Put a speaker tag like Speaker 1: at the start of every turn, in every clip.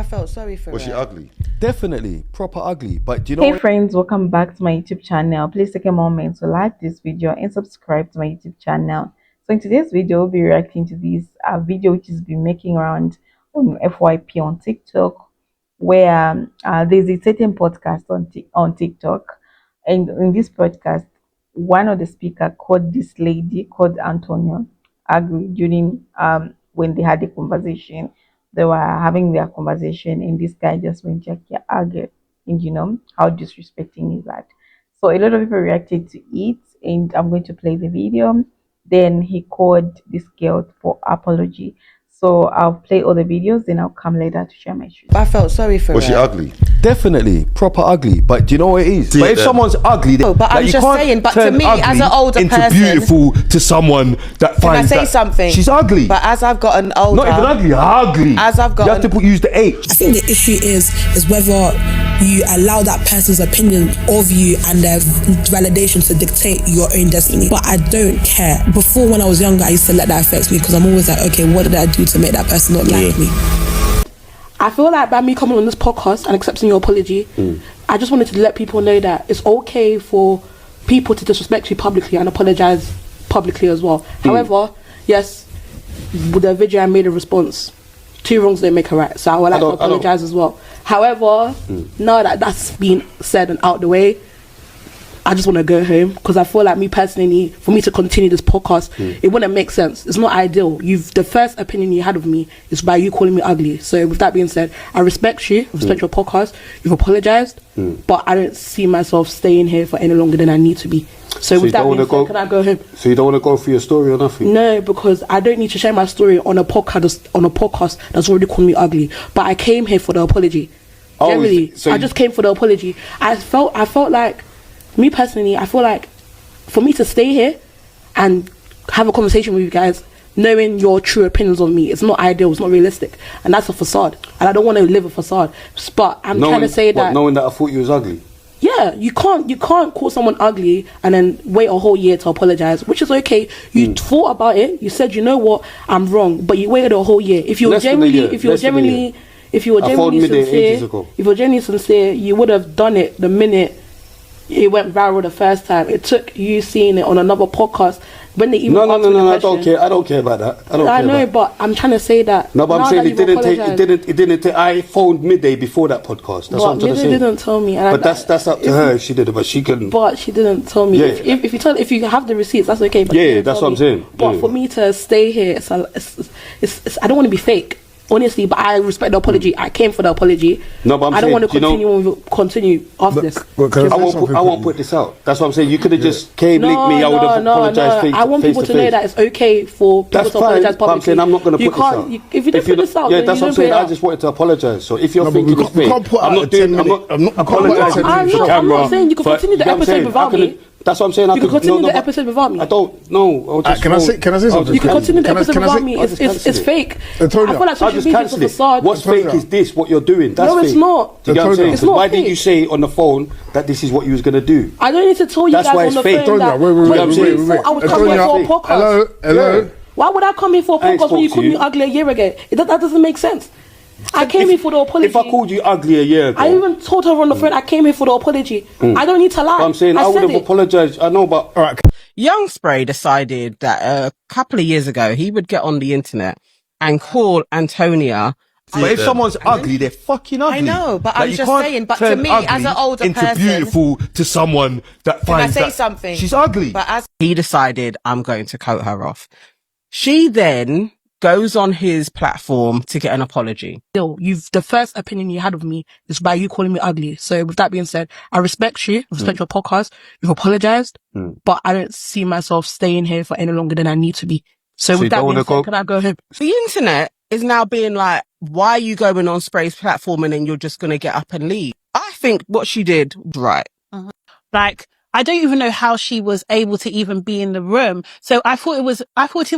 Speaker 1: felt sorry for her.
Speaker 2: Was she ugly?
Speaker 3: Definitely proper ugly. But do you know
Speaker 4: Hey
Speaker 3: what?
Speaker 4: friends, welcome back to my YouTube channel. Please take a moment to like this video and subscribe to my YouTube channel. So in today's video, we'll be reacting to this video which has been making around on FYP on TikTok, where there's a certain podcast on TikTok, and in this podcast, one of the speaker called this lady called Anthonia ugly during when they had the conversation. They were having their conversation, and this guy just went check your ugly, and you know how disrespecting is that. So a lot of people reacted to it, and I'm going to play the video. Then he called this girl for apology. So I'll play all the videos, then I'll come later to share my truth.
Speaker 1: I felt sorry for her.
Speaker 2: Was she ugly?
Speaker 3: Definitely proper ugly. But do you know what it is? But if someone's ugly,
Speaker 1: No, but I'm
Speaker 3: you
Speaker 1: just
Speaker 3: can't
Speaker 1: saying, but to
Speaker 3: turn
Speaker 1: me, as an
Speaker 3: ugly
Speaker 1: older
Speaker 3: into
Speaker 1: person-
Speaker 3: beautiful to someone that
Speaker 1: Can I
Speaker 3: finds
Speaker 1: say
Speaker 3: that
Speaker 1: something?
Speaker 3: she's ugly.
Speaker 1: But as I've gotten older,
Speaker 3: Not even ugly, ugly.
Speaker 1: As I've
Speaker 3: you have
Speaker 1: gotten-
Speaker 3: to use the H.
Speaker 5: I think the issue is whether you allow that person's opinion of you and their validation to dictate your own destiny. But I don't care. Before, when I was younger, I used to let that affect me because I'm always like, okay, what did I do to make that person not like me?
Speaker 6: I feel like by me coming on this podcast and accepting your apology, I just wanted to let people know that it's okay for people to disrespect you publicly and apologize publicly as well. However, yes, with the video I made a response. Two wrongs don't make a right, so I would like to apologize as well. However, now that that's been said and out the way, I just want to go home because I feel like me personally, for me to continue this podcast, it wouldn't make sense. It's not ideal. The first opinion you had of me is by you calling me ugly. So with that being said, I respect you, I respect your podcast. You've apologized, but I don't see myself staying here for any longer than I need to be. So with that being said, can I go home?
Speaker 2: So you don't want to go through your story or nothing?
Speaker 6: No, because I don't need to share my story on a podcast that's already called me ugly. But I came here for the apology. Generally, I just came for the apology. I felt like, me personally, I feel like for me to stay here and have a conversation with you guys, knowing your true opinions on me, it's not ideal, it's not realistic, and that's a facade, and I don't want to live a facade. But I'm trying to say that,
Speaker 2: knowing that I thought you was ugly.
Speaker 6: Yeah, you can't call someone ugly and then wait a whole year to apologize, which is okay. You thought about it, you said, you know what, I'm wrong, but you waited a whole year. If you were genuinely sincere, you would have done it the minute it went viral the first time. It took you seeing it on another podcast when they even
Speaker 2: No, I don't care. I don't care about that.
Speaker 6: I know, but I'm trying to say that.
Speaker 2: No, but I'm saying it didn't take. I phoned midday before that podcast. That's what I'm trying to say.
Speaker 6: Midday didn't tell me.
Speaker 2: But that's up to her if she did it. But she couldn't.
Speaker 6: But she didn't tell me.
Speaker 2: Yeah.
Speaker 6: If you have the receipts, that's okay. But
Speaker 2: yeah, that's what I'm saying.
Speaker 6: But for me to stay here, it's I don't want to be fake. Honestly, but I respect the apology. I came for the apology.
Speaker 2: No, but I
Speaker 6: don't want to continue after this.
Speaker 2: I won't put this out. That's what I'm saying. You could have just link me. I would have apologized.
Speaker 6: I want people to know that it's okay for people to apologize publicly.
Speaker 2: I'm saying I'm not going to put this out.
Speaker 6: If you didn't put this out,
Speaker 2: yeah, that's what I'm saying. I just wanted to apologize. So if you're thinking it's fake, I'm not apologizing for camera.
Speaker 6: I'm not saying you can continue the episode without me.
Speaker 2: That's what I'm saying.
Speaker 6: You can continue the episode without me.
Speaker 2: I don't know.
Speaker 7: Can I say something?
Speaker 6: You can continue the episode without me. It's fake. I feel like social media is a facade.
Speaker 2: What's fake is this, what you're doing. That's
Speaker 6: no,
Speaker 2: fake.
Speaker 6: It's not.
Speaker 2: Do you get what I'm saying?
Speaker 6: It's not
Speaker 2: why
Speaker 6: fake.
Speaker 2: didn't you say on the phone that this is what you was going to do?
Speaker 6: I don't need to tell you
Speaker 2: That's
Speaker 6: guys
Speaker 2: why
Speaker 6: on
Speaker 2: it's
Speaker 6: the
Speaker 2: fake.
Speaker 6: phone that
Speaker 7: Wait.
Speaker 6: I was coming here for a podcast.
Speaker 7: Hello.
Speaker 6: Why would I come here for a podcast when you called me ugly a year ago? That doesn't make sense. I came here for the apology.
Speaker 2: If I called you ugly a year ago,
Speaker 6: I even told her on the phone I came here for the apology. I don't need to lie.
Speaker 2: I'm saying I would have apologized. I know, but
Speaker 7: Alright.
Speaker 1: Young Spray decided that a couple of years ago he would get on the internet and call Anthonia.
Speaker 3: But if someone's ugly, they're fucking ugly.
Speaker 1: I know, but I'm
Speaker 3: you
Speaker 1: just
Speaker 3: can't
Speaker 1: saying, but
Speaker 3: turn
Speaker 1: to me,
Speaker 3: ugly
Speaker 1: as an older
Speaker 3: into
Speaker 1: person,
Speaker 3: beautiful to someone that finds
Speaker 1: can I say
Speaker 3: that
Speaker 1: something?
Speaker 3: she's ugly.
Speaker 1: But as he decided, I'm going to cut her off. She then goes on his platform to get an apology.
Speaker 6: Still, the first opinion you had of me is by you calling me ugly. So with that being said, I respect you, I respect your podcast. You've apologized, but I don't see myself staying here for any longer than I need to be. So with that being said, can I go home?
Speaker 1: The internet is now being like, why are you going on Spray's platform and then you're just going to get up and leave? I think what she did was right.
Speaker 8: Like, I don't even know how she was able to even be in the room. So I thought it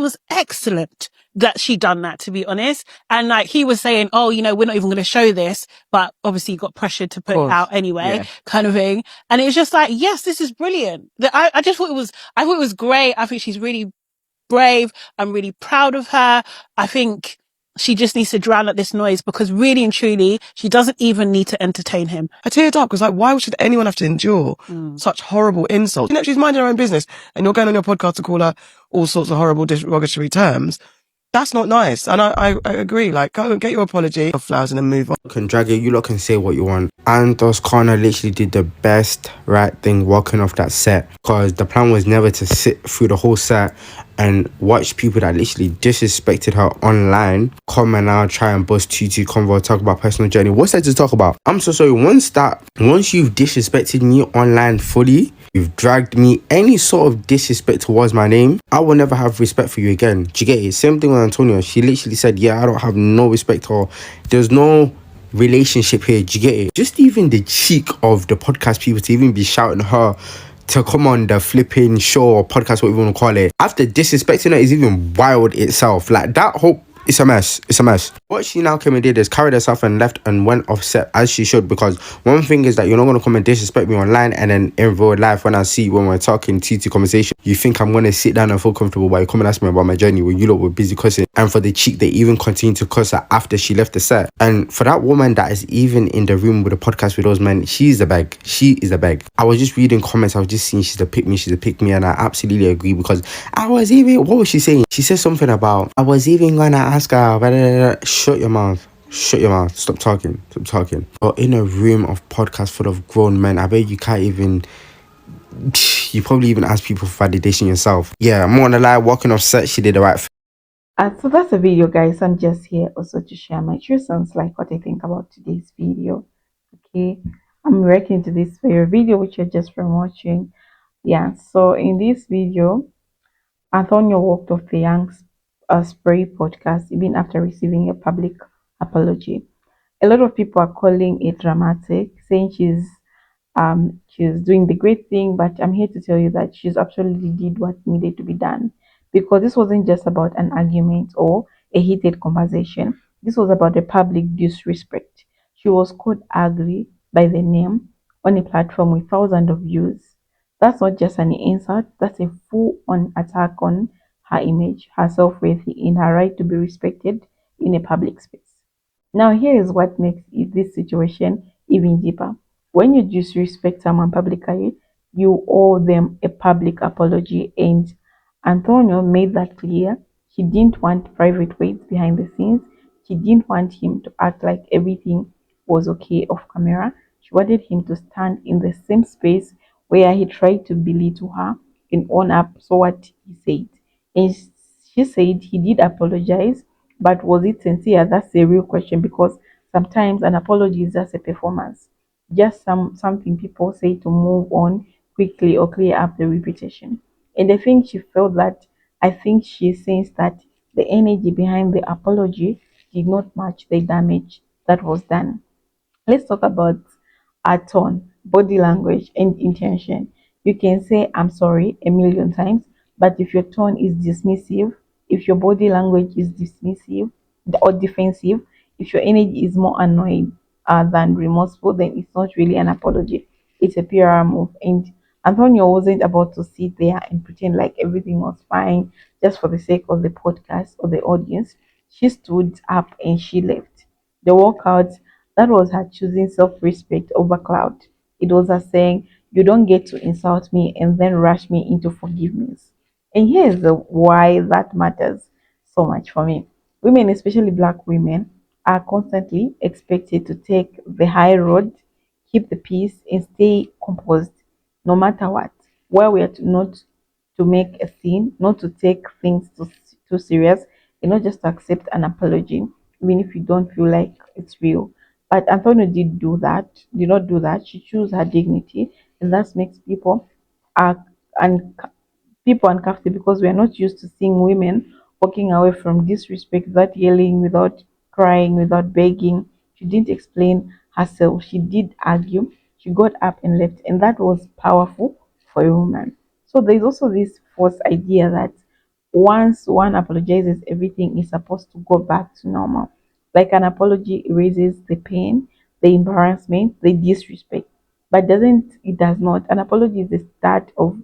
Speaker 8: was excellent that she done that, to be honest. And like, he was saying, oh, you know, we're not even going to show this, but obviously you got pressured to put it out anyway, kind of thing. And it was just like, yes, this is brilliant. I thought it was great. I think she's really brave. I'm really proud of her. I think she just needs to drown out this noise, because really and truly, she doesn't even need to entertain him.
Speaker 9: I teared up because, like, why should anyone have to endure such horrible insults? You know, she's minding her own business and you're going on your podcast to call her all sorts of horrible derogatory terms. That's not nice. And I agree. Like, go and get your apology of flowers and then move on.
Speaker 10: Can drag it, you lot can say what you want. Anthos Connor literally did the best right thing walking off that set, because the plan was never to sit through the whole set and watch people that literally disrespected her online come and now try and bust Tutu convo, talk about personal journey. What's there to talk about? I'm so sorry. Once you've disrespected me online fully, you've dragged me, any sort of disrespect towards my name, I will never have respect for you again. Do you get it? Same thing with Anthonia. She literally said, yeah, I don't have no respect, or there's no relationship here. Do you get it? Just even the cheek of the podcast people to even be shouting her to come on the flipping show or podcast, what you want to call it, after disrespecting her, is even wild itself. Like, that whole, it's a mess. It's a mess. What she now came and did is carried herself and left and went offset, as she should, because one thing is that you're not going to come and disrespect me online, and then in real life, when I see you, when we're talking TT conversation, you think I'm going to sit down and feel comfortable while you come and ask me about my journey when you lot were busy cussing. And for the cheek, they even continue to cuss her after she left the set. And for that woman that is even in the room with the podcast with those men, she's a bag. She is a bag. I was just reading comments, I was just seeing she's a pick me, and I absolutely agree, because what was she saying? She said something about, I was even going to ask her, blah, blah, blah. Shut your mouth. Shut your mouth. Stop talking. But in a room of podcasts full of grown men, I bet you can't even, you probably even ask people for validation yourself. Yeah, I'm not gonna lie, walking off set, she did the right thing.
Speaker 4: So that's the video, guys. I'm just here also to share my true sense, like what I think about today's video. Okay, I'm reacting to this for your video which you're just from watching. Yeah, so in this video, Antonio walked off the Young Spray podcast even after receiving a public apology. A lot of people are calling it dramatic, saying she's doing the great thing, but I'm here to tell you that she's absolutely did what needed to be done, because this wasn't just about an argument or a heated conversation. This was about a public disrespect. She was called ugly by the name on a platform with thousands of views. That's not just an insult, that's a full-on attack on her image, her self-worth, in her right to be respected in a public space. Now, here is what makes this situation even deeper. When you disrespect someone publicly, you owe them a public apology, and Antonio made that clear. She didn't want private ways behind the scenes. She didn't want him to act like everything was okay off camera. She wanted him to stand in the same space where he tried to belittle her and own up to what he said. And she said he did apologize, but was it sincere? That's a real question, because sometimes an apology is just a performance, just something people say to move on quickly or clear up the reputation. And I think she sensed that the energy behind the apology did not match the damage that was done. Let's talk about our tone, body language, and intention. You can say I'm sorry a million times, but if your tone is dismissive, if your body language is dismissive or defensive, if your energy is more annoyed than remorseful, then it's not really an apology. It's a PR move. And Antonio wasn't about to sit there and pretend like everything was fine just for the sake of the podcast or the audience. She stood up and she left. The walkout, that was her choosing self-respect over clout. It was her saying, you don't get to insult me and then rush me into forgiveness. And here's why that matters so much for me. Women, especially black women, are constantly expected to take the high road, keep the peace, and stay composed no matter what. Where we are not to make a scene, not to take things too serious, and not just to accept an apology, even if you don't feel like it's real. But Antonio did not do that. She chose her dignity, and that makes uh, and people uncomfortable, because we are not used to seeing women walking away from disrespect without yelling, without crying, without begging. She didn't explain herself. She did argue. She got up and left, and that was powerful for a woman. So there's also this false idea that once one apologizes, everything is supposed to go back to normal. Like an apology erases the pain, the embarrassment, the disrespect. But doesn't it does not. An apology is the start of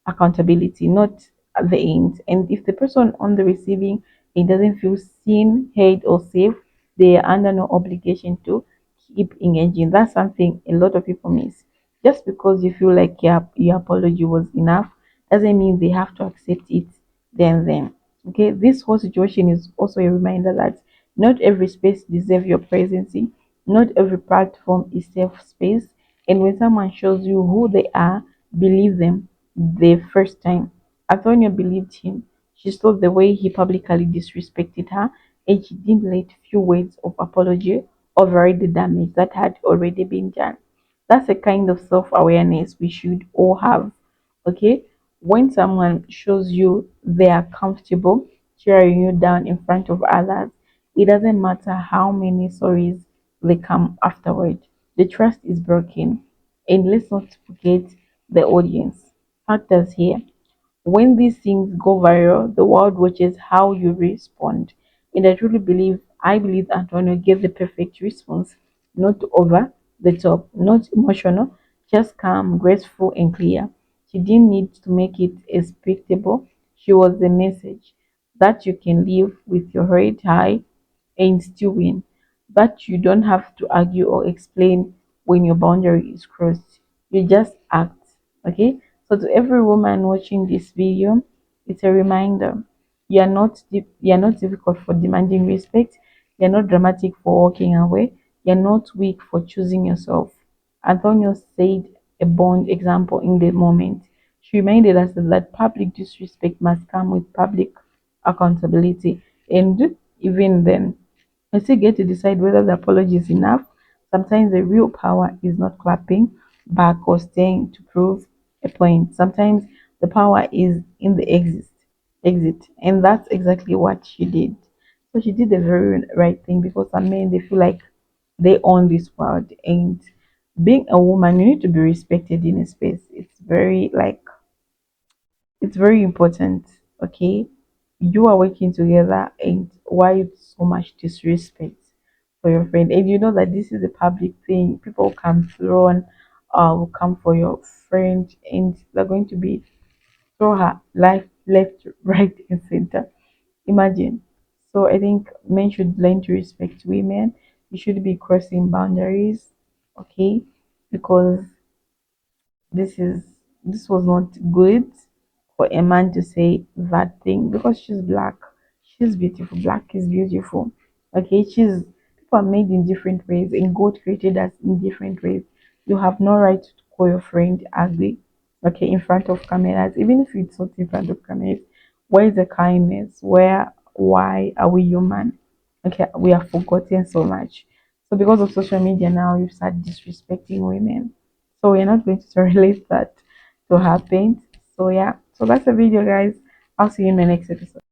Speaker 4: accountability, not at the end. And if the person on the receiving He doesn't feel seen, heard, or safe. They are under no obligation to keep engaging. That's something a lot of people miss. Just because you feel like your apology was enough doesn't mean they have to accept it then. Okay, this whole situation is also a reminder that not every space deserves your presence. Not every platform is safe space. And when someone shows you who they are, believe them the first time. Anthonia believed him. She saw the way he publicly disrespected her, and she didn't let few words of apology override the damage that had already been done. That's a kind of self awareness we should all have. Okay? When someone shows you they are comfortable tearing you down in front of others, it doesn't matter how many sorries they come afterward. The trust is broken. And let's not forget the audience. Factors here. When these things go viral, the world watches how you respond. And I believe Antonio gave the perfect response, not over the top, not emotional, just calm, graceful, and clear. She didn't need to make it expectable. She was the message that you can live with your head high and still win. But you don't have to argue or explain when your boundary is crossed. You just act. Okay? So to every woman watching this video, it's a reminder. You are not difficult for demanding respect. You're not dramatic for walking away. You're not weak for choosing yourself. Antonio said a bond example in the moment. She reminded us that public disrespect must come with public accountability. And even then, I still get to decide whether the apology is enough. Sometimes the real power is not clapping back or staying to prove a point. Sometimes the power is in the exit, and that's exactly what she did. So she did the very right thing because some men they feel like they own this world, and being a woman, you need to be respected in a space. It's very important. Okay, you are working together, and why so much disrespect for your friend? And you know that this is a public thing. People come run, will come for your friend, and they're going to be throw her life left, right, and center. Imagine. So I think men should learn to respect women. You should be crossing boundaries, okay? Because this is this was not good for a man to say that thing because she's black. She's beautiful. Black is beautiful. Okay, she's people are made in different ways and God created us in different ways. You have no right to call your friend ugly, okay, in front of cameras, even if it's not in front of cameras. Where is the kindness? Why are we human? Okay, we have forgotten so much. So because of social media now you start disrespecting women. So we're not going to tolerate that to happen. So yeah, so that's the video guys. I'll see you in my next episode.